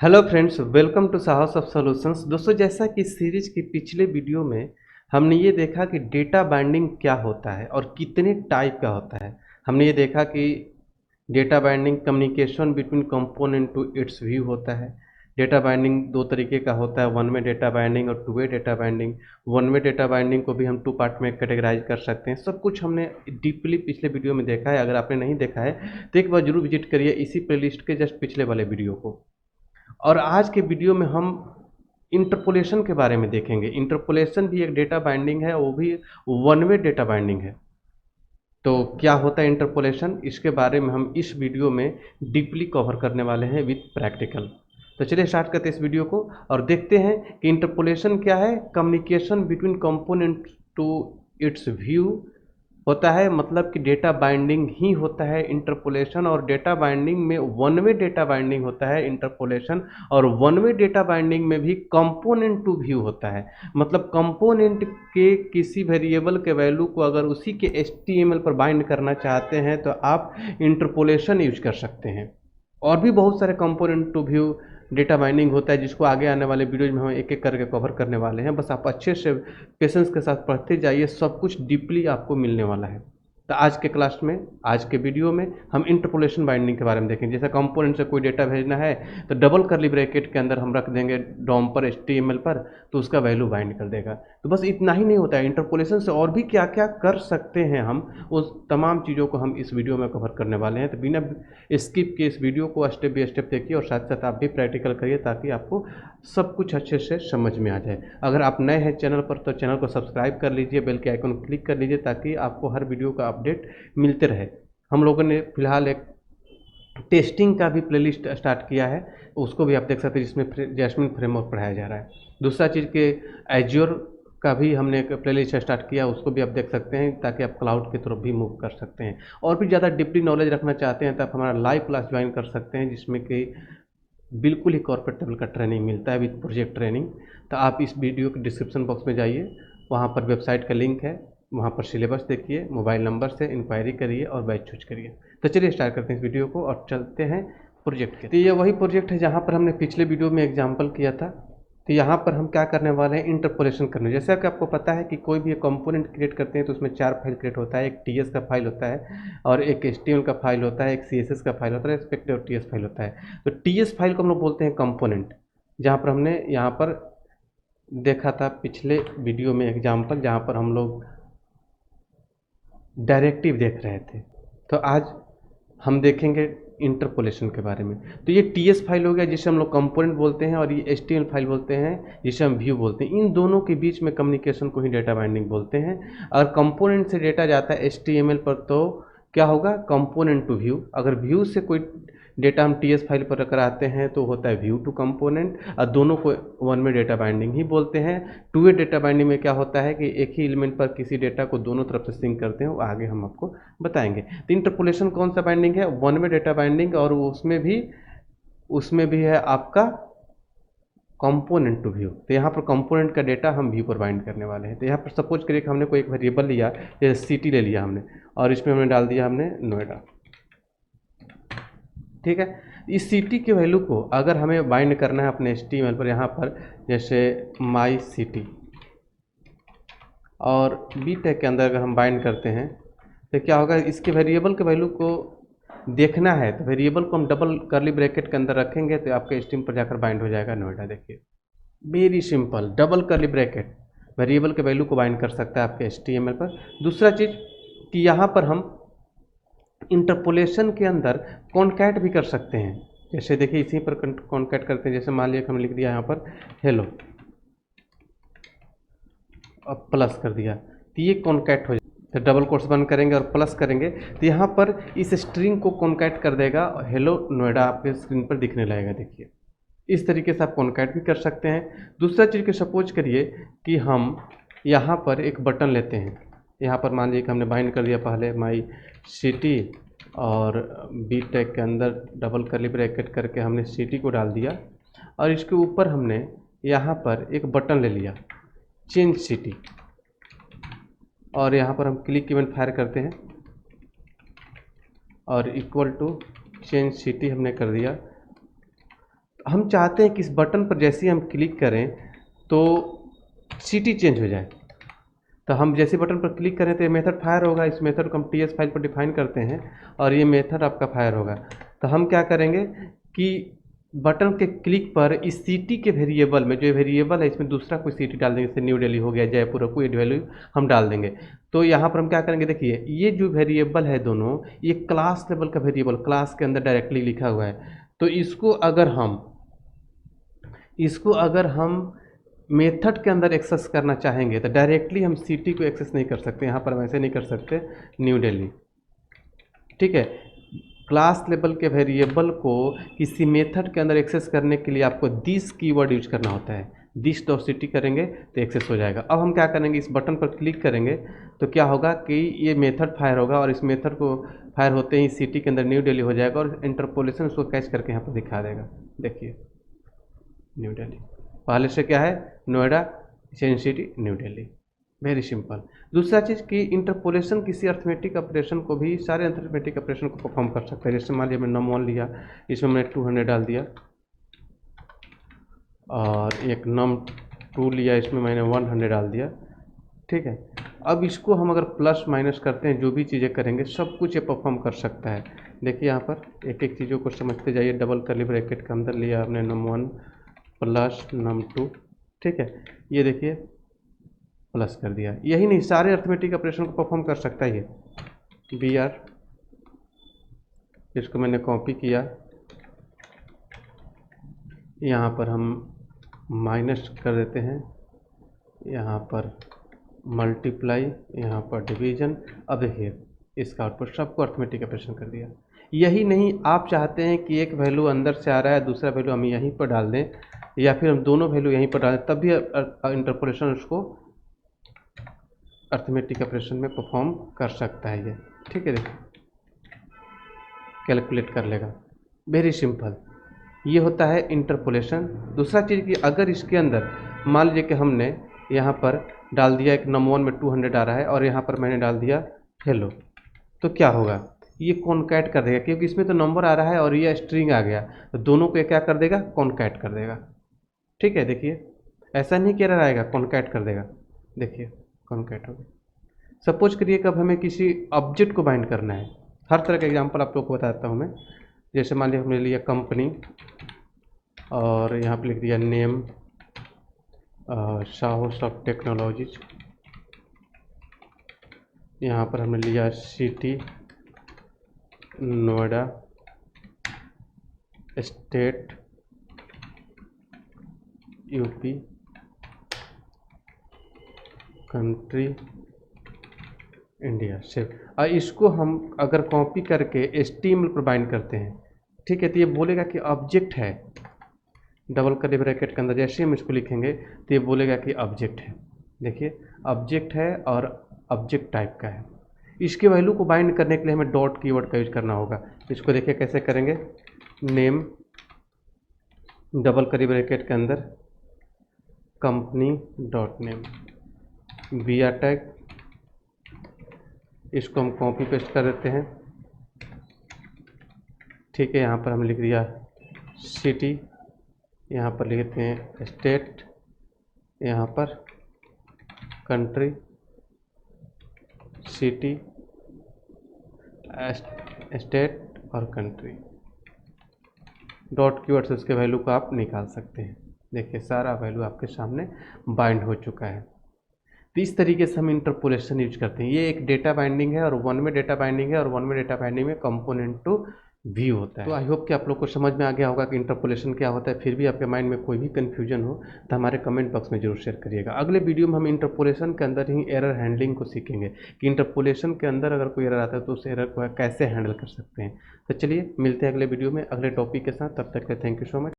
Hello friends, welcome to साहस of solutions. दोस्तों, जैसा कि सीरीज के पिछले वीडियो में हमने ये देखा कि डेटा बाइंडिंग क्या होता है और कितने टाइप का होता है। हमने ये देखा कि data binding communication between component to its view होता है। डेटा बाइंडिंग दो तरीके का होता है, वन वे डेटा बाइंडिंग और two way data binding. One way data binding को भी हम टू पार्ट में कैटेगराइज कर सकते हैं। सब कुछ हमने डीपली पिछले वीडियो में देखा है। अगर आपने नहीं देखा है तो एक बार जरूर विजिट करिए इसी प्लेलिस्ट के जस्ट पिछले वाले वीडियो को। और आज के वीडियो में हम इंटरपोलेशन के बारे में देखेंगे। इंटरपोलेशन भी एक डेटा बाइंडिंग है, वो भी वन वे डेटा बाइंडिंग है। तो क्या होता है इंटरपोलेशन, इसके बारे में हम इस वीडियो में डीपली कवर करने वाले हैं विद प्रैक्टिकल। तो चलिए स्टार्ट करते हैं इस वीडियो को और देखते हैं कि इंटरपोलेशन क्या है। Communication between component to its view होता है, मतलब कि डेटा बाइंडिंग ही होता है इंटरपोलेशन। और डेटा बाइंडिंग में वन वे डेटा बाइंडिंग होता है इंटरपोलेशन, और वन वे डेटा बाइंडिंग में भी कंपोनेंट टू व्यू होता है। मतलब कंपोनेंट के किसी वेरिएबल के वैल्यू को अगर उसी के HTML पर बाइंड करना चाहते हैं तो आप इंटरपोलेशन यूज कर सकते हैं। और भी बहुत सारे component to view data mining होता है, जिसको आगे आने वाले वीडियोज में हम एक एक करके कवर करने वाले हैं। बस आप अच्छे से पेशेंस के साथ पढ़ते जाइए, सब कुछ डीपली आपको मिलने वाला है। तो आज के क्लास में, आज के वीडियो में हम इंटरपोलेशन बाइंडिंग के बारे में देखेंगे। जैसे कंपोनेंट से कोई डेटा भेजना है तो डबल करली ब्रैकेट के अंदर हम रख देंगे डॉम पर, HTML पर, तो उसका वैल्यू बाइंड कर देगा। तो बस इतना ही नहीं होता है, इंटरपोलेशन से और भी क्या क्या कर सकते हैं हम, उस तमाम चीज़ों को हम इस वीडियो में कवर करने वाले हैं। तो बिना स्किप के इस वीडियो को स्टेप बाय स्टेप देखिए और साथ साथ आप भी प्रैक्टिकल करिए, ताकि आपको सब कुछ अच्छे से समझ में आ जाए। अगर आप नए हैं चैनल पर तो चैनल को सब्सक्राइब कर लीजिए, बेल के आइकन क्लिक कर लीजिए, ताकि आपको हर वीडियो का अपडेट मिलते रहे। हम लोगों ने फिलहाल एक टेस्टिंग का भी प्लेलिस्ट स्टार्ट किया है, उसको भी आप देख सकते हैं, जिसमें जैस्मिन फ्रेमवर्क पढ़ाया जा रहा है। दूसरा चीज़ के एज्योर का भी हमने एक प्लेलिस्ट स्टार्ट किया, उसको भी आप देख सकते हैं, ताकि आप क्लाउड की तरफ भी मूव कर सकते हैं। और भी ज़्यादा डीपली नॉलेज रखना चाहते हैं तो आप हमारा लाइव क्लास ज्वाइन कर सकते हैं, जिसमें कि बिल्कुल ही कॉर्पोरेट लेवल का ट्रेनिंग मिलता है विद प्रोजेक्ट ट्रेनिंग। तो आप इस वीडियो के डिस्क्रिप्शन बॉक्स में जाइए, वहाँ पर वेबसाइट का लिंक है, वहाँ पर सिलेबस देखिए, मोबाइल नंबर से इंक्वायरी करिए और बैच चूज करिए। तो चलिए स्टार्ट करते हैं इस वीडियो को और चलते हैं प्रोजेक्ट के। तो ये वही प्रोजेक्ट है जहाँ पर हमने पिछले वीडियो में एग्जाम्पल किया था। तो यहाँ पर हम क्या करने वाले हैं, इंटरपोलेशन करने। जैसा कि आपको पता है कि कोई भी एक कंपोनेंट क्रिएट करते हैं तो उसमें 4 फाइल क्रिएट होता है। एक TS का फाइल होता है, और एक HTML का फाइल होता है, एक CSS का फाइल होता है, रेस्पेक्टिव और TS फाइल होता है। तो TS फाइल को हम लोग बोलते हैं कंपोनेंट, जहाँ पर हमने यहाँ पर देखा था पिछले वीडियो में एग्जाम्पल, जहाँ पर हम लोग डायरेक्टिव देख रहे थे। तो आज हम देखेंगे इंटरपोलेशन के बारे में। तो ये TS फाइल हो गया, जिसे हम लोग कंपोनेंट बोलते हैं, और ये HTML फाइल बोलते हैं, जिसे हम व्यू बोलते हैं। इन दोनों के बीच में कम्युनिकेशन को ही डेटा बाइंडिंग बोलते हैं। अगर कंपोनेंट से डेटा जाता है HTML पर तो क्या होगा, कंपोनेंट टू व्यू। अगर व्यू से कोई डेटा हम TS फाइल पर कराते हैं तो होता है व्यू टू कंपोनेंट, और दोनों को वन में डेटा बाइंडिंग ही बोलते हैं। टू वे डेटा बाइंडिंग में क्या होता है कि एक ही एलिमेंट पर किसी डेटा को दोनों तरफ से सिंक करते हैं, वो आगे हम आपको बताएंगे। तो इंटरपोलेशन कौन सा बाइंडिंग है, वन वे डेटा बाइंडिंग, और उसमें भी है आपका कंपोनेंट टू व्यू। तो यहाँ पर कंपोनेंट का डेटा हम व्यू पर बाइंड करने वाले हैं। तो यहाँ पर सपोज करिए कि हमने कोई एक वेरिएबल लिया, जैसे सिटी ले लिया हमने, और इसमें हमने डाल दिया हमने नोएडा। ठीक है, इस सिटी के वैल्यू को अगर हमें बाइंड करना है अपने HTML पर, यहाँ पर जैसे माई सिटी, और बी टैग के अंदर अगर हम बाइंड करते हैं तो क्या होगा, इसके वेरिएबल के वैल्यू को देखना है तो वेरिएबल को हम डबल करली ब्रैकेट के अंदर रखेंगे, तो आपके HTML पर जाकर बाइंड हो जाएगा नोएडा। देखिए, वेरी सिंपल, डबल करली ब्रैकेट वेरिएबल के वैल्यू को बाइंड कर सकता है आपके HTML पर। दूसरा चीज़ कि यहाँ पर हम इंटरपोलेशन के अंदर कॉन्कैट भी कर सकते हैं। जैसे देखिए, इसी पर कॉन्कैट करते हैं। जैसे मान लिया कि हमने लिख दिया यहाँ पर हेलो, अब प्लस कर दिया, तो ये कॉन्कैट हो जाए। तो डबल कोट्स बंद करेंगे और प्लस करेंगे, तो यहाँ पर इस स्ट्रिंग को कॉन्कैट कर देगा, हेलो नोएडा आपके स्क्रीन पर दिखने लगेगा। देखिए, इस तरीके से आप कॉन्कैट भी कर सकते हैं। दूसरा चीज़ के सपोज करिए कि हम यहाँ पर एक बटन लेते हैं। यहाँ पर मान लीजिए कि हमने बाइंड कर दिया पहले माई सिटी, और बी टैग के अंदर डबल करली ब्रैकेट करके हमने सिटी को डाल दिया, और इसके ऊपर हमने यहाँ पर एक बटन ले लिया, चेंज सिटी, और यहाँ पर हम क्लिक इवेंट फायर करते हैं, और इक्वल टू चेंज सिटी हमने कर दिया। हम चाहते हैं कि इस बटन पर जैसे ही हम क्लिक करें तो सिटी चेंज हो जाए। तो हम जैसे बटन पर क्लिक करें तो ये मेथड फायर होगा। इस मेथड को हम टीएस फाइल पर डिफाइन करते हैं और ये मेथड आपका फायर होगा। तो हम क्या करेंगे कि बटन के क्लिक पर इस सिटी के वेरिएबल में, जो वेरिएबल है इसमें दूसरा कोई सिटी डाल देंगे, जैसे न्यू दिल्ली हो गया, जयपुर हो, कोई वैल्यू हम डाल देंगे। तो यहाँ पर हम क्या करेंगे, देखिए ये जो वेरिएबल है दोनों, ये क्लास लेवल का वेरिएबल क्लास के अंदर डायरेक्टली लिखा हुआ है। तो इसको अगर हम मेथड के अंदर एक्सेस करना चाहेंगे तो डायरेक्टली हम सिटी को एक्सेस नहीं कर सकते। यहाँ पर वैसे नहीं कर सकते, न्यू दिल्ली, ठीक है। क्लास लेवल के वेरिएबल को किसी मेथड के अंदर एक्सेस करने के लिए आपको दिस कीवर्ड यूज करना होता है। दिस डॉट सिटी करेंगे तो एक्सेस हो जाएगा। अब हम क्या करेंगे, इस बटन पर क्लिक करेंगे तो क्या होगा कि ये मेथड फायर होगा और इस मेथड को फायर होते ही सिटी के अंदर न्यू दिल्ली हो जाएगा और इंटरपोलेशन उसको कैच करके यहाँ पर दिखा देगा। देखिए न्यू दिल्ली, पहले से क्या है Noida, change city new Delhi, very simple. दूसरा चीज़ कि इंटरपोलेशन किसी अर्थमेटिक ऑपरेशन को भी, सारे अर्थमेटिक ऑपरेशन को परफॉर्म कर सकता है। जैसे मान लिया मैंने num1 लिया, इसमें मैंने 200 डाल दिया, और एक num2 लिया, इसमें मैंने 100 डाल दिया, ठीक है। अब इसको हम अगर प्लस माइनस करते हैं, जो भी चीज़ें करेंगे सब कुछ ये परफॉर्म कर सकता है। देखिए यहाँ पर एक एक चीज़ों को समझते जाइए। डबल कर्ली ब्रैकेट के अंदर लिया आपने num1 प्लस num2, ठीक है। ये देखिए प्लस कर दिया। यही नहीं, सारे अर्थमेटिक ऑपरेशन को परफॉर्म कर सकता है ये। बी आर, इसको मैंने कॉपी किया, यहाँ पर हम माइनस कर देते हैं, यहाँ पर मल्टीप्लाई, यहाँ पर डिवीजन। अब देखिए इसका आउटपुट सबको अर्थमेटिक ऑपरेशन कर दिया। यही नहीं, आप चाहते हैं कि एक वैल्यू अंदर से आ रहा है, दूसरा वैल्यू हम यहीं पर डाल दें, या फिर हम दोनों वैल्यू यहीं पर डालें, तब भी इंटरपोलेशन उसको अर्थमेटिक ऑपरेशन में परफॉर्म कर सकता है ये, ठीक है। देखिए कैलकुलेट कर लेगा, वेरी सिंपल। ये होता है इंटरपोलेशन। दूसरा चीज़ कि अगर इसके अंदर मान लीजिए कि हमने यहाँ पर डाल दिया, एक num1 में 200 आ रहा है और यहाँ पर मैंने डाल दिया हेलो, तो क्या होगा, ये कॉन्कैट कर देगा, क्योंकि इसमें तो नंबर आ रहा है और ये स्ट्रिंग आ गया, तो दोनों को क्या कर देगा, कॉन्कैट कर देगा, ठीक है। देखिए ऐसा नहीं कि एरर आएगा, कॉन्कैट कर देगा। देखिए कॉन्कैट हो गया। सपोज करिए कि अब हमें किसी ऑब्जेक्ट को बाइंड करना है। हर तरह का एग्जांपल आप लोग को बताता हूँ मैं। जैसे मान लिया हमने लिया कंपनी और यहाँ पे लिख दिया नेम साहो सॉफ्ट टेक्नोलॉजीज, यहाँ पर हमने लिया city Noida, state UP, country India से। और इसको हम अगर कॉपी करके HTML पर बाइंड करते हैं, ठीक है, तो ये बोलेगा कि ऑब्जेक्ट है, डबल कर्ली ब्रैकेट के अंदर जैसे हम इसको लिखेंगे तो ये बोलेगा कि ऑब्जेक्ट है। देखिए ऑब्जेक्ट है और ऑब्जेक्ट टाइप का है। इसके वैल्यू को बाइंड करने के लिए हमें डॉट कीवर्ड का यूज करना होगा। इसको देखिए कैसे करेंगे, नेम डबल कर्ली ब्रैकेट के अंदर company dot name, B R tag, इसको हम कॉपी पेस्ट कर देते हैं, ठीक है। यहाँ पर हम लिख दिया सिटी, यहाँ पर लिख देते हैं स्टेट, यहाँ पर कंट्री, सिटी, स्टेट और कंट्री। डॉट कीवर्ड से उसके वैल्यू को आप निकाल सकते हैं। देखिए सारा वैल्यू आपके सामने बाइंड हो चुका है। तो इस तरीके से हम इंटरपोलेशन यूज करते हैं। ये एक डेटा बाइंडिंग है और वन वे डेटा बाइंडिंग है, और वन वे डेटा बाइंडिंग में कंपोनेंट टू व्यू होता है। तो आई होप कि आप लोग को समझ में आ गया होगा कि इंटरपोलेशन क्या होता है। फिर भी आपके माइंड में कोई भी कन्फ्यूजन हो तो हमारे कमेंट बॉक्स में जरूर शेयर करिएगा। अगले वीडियो में हम इंटरपोलेशन के अंदर ही एरर हैंडलिंग को सीखेंगे कि इंटरपोलेशन के अंदर अगर कोई एरर आता है तो उस एरर को कैसे हैंडल कर सकते हैं। तो चलिए मिलते हैं अगले वीडियो में अगले टॉपिक के साथ। तब तक के थैंक यू सो मच।